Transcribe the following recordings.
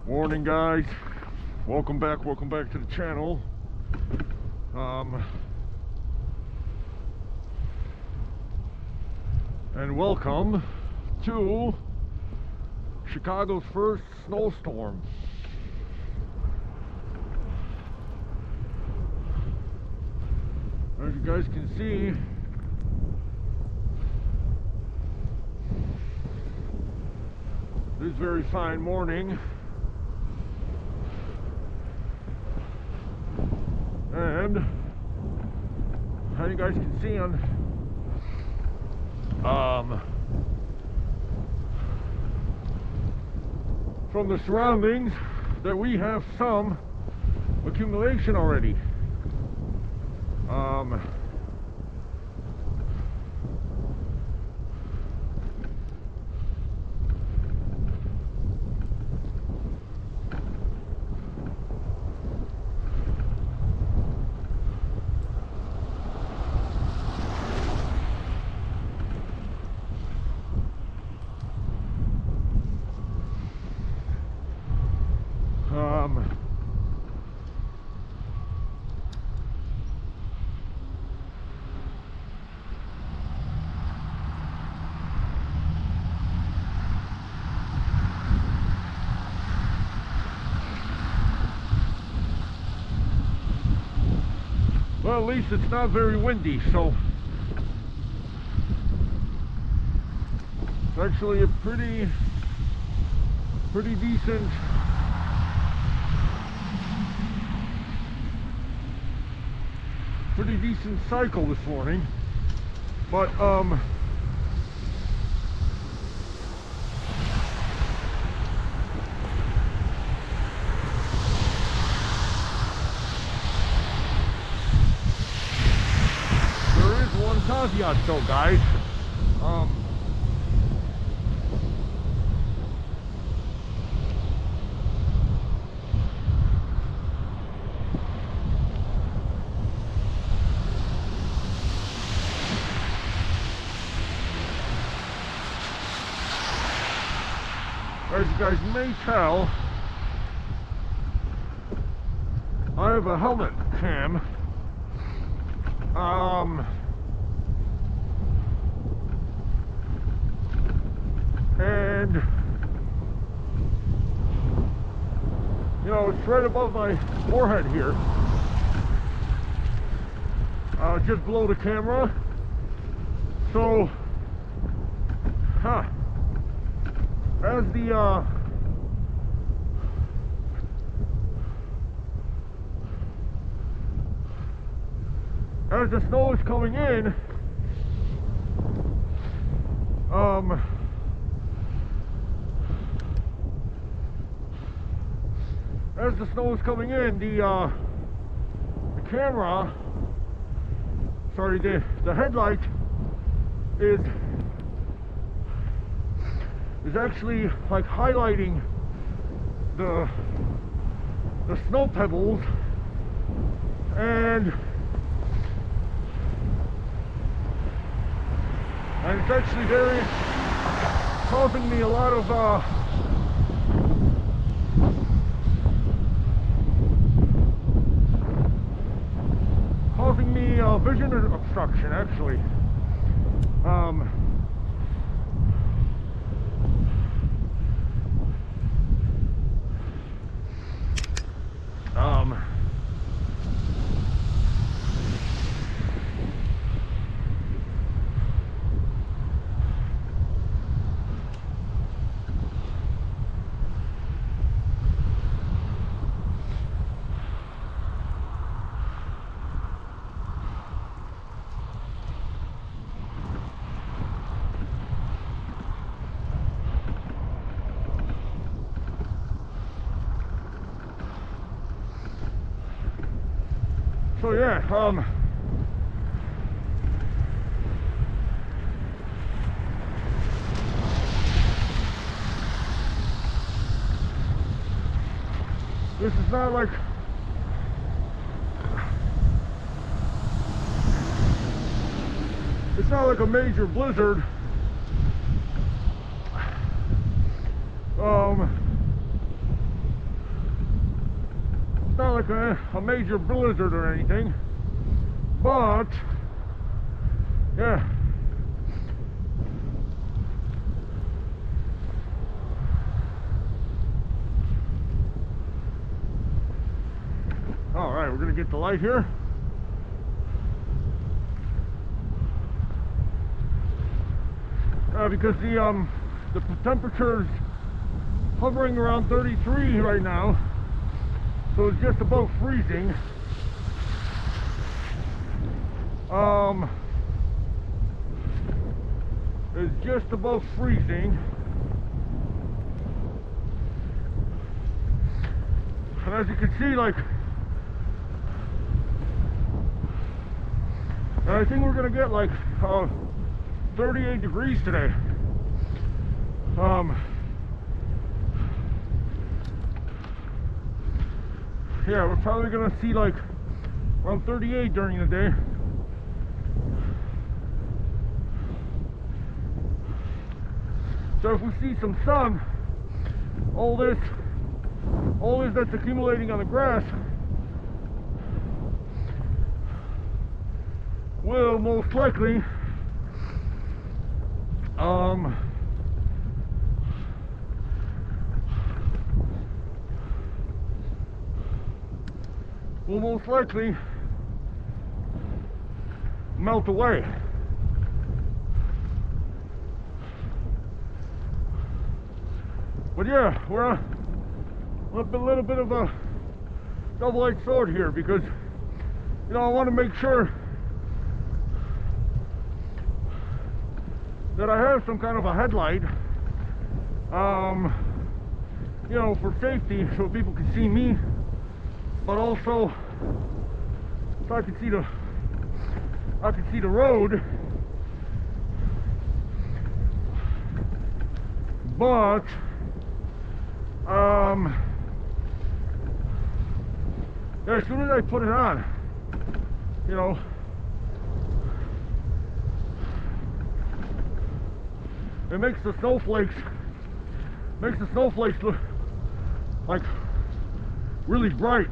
Morning, guys. Welcome back to the channel. And welcome to Chicago's first snowstorm. As you guys can see, this very fine morning, and how you guys can see on from the surroundings that we have some accumulation already. Well, at least it's not very windy, so it's actually a pretty decent cycle this morning. But caveat though, guys. As you guys may tell, I have a helmet cam. And you know, it's right above my forehead here, just below the camera. So as the snow is coming in, as the snow is coming in, the camera, sorry, the headlight is actually like highlighting the snow pebbles, and it's actually causing me a lot of vision obstruction, actually. So yeah, this is not like it's not like a major blizzard. like a major blizzard or anything, but yeah. All right, we're gonna get the light here. Because the temperature's hovering around 33 right now, so it's just above freezing. It's just above freezing. And as you can see, like, I think we're gonna get like 38 degrees today. Yeah, we're probably gonna see like around 38 during the day. So if we see some sun, all this that's accumulating on the grass will most likely melt away. But yeah, we're a little bit of a double-edged sword here, because, you know, I want to make sure that I have some kind of a headlight, you know, for safety, so people can see me, but also so I can see the road. But yeah, as soon as I put it on, you know, it makes the snowflakes look like really bright.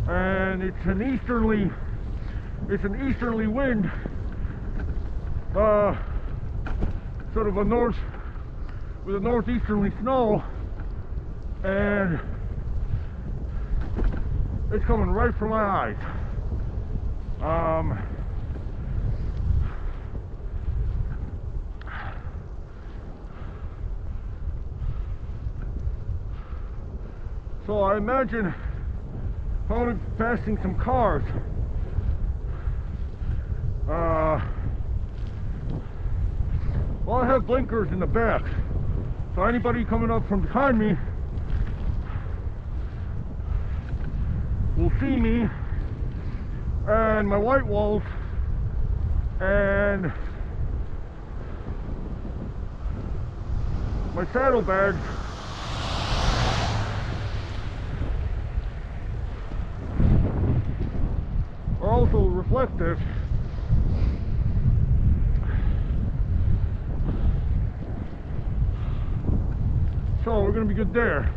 And it's an easterly wind, sort of a northeasterly snow, and it's coming right from my eyes. So I imagine probably passing some cars. Well, I have blinkers in the back, so anybody coming up from behind me will see me and my white walls and my saddlebags. Are also reflective. So we're gonna be good there.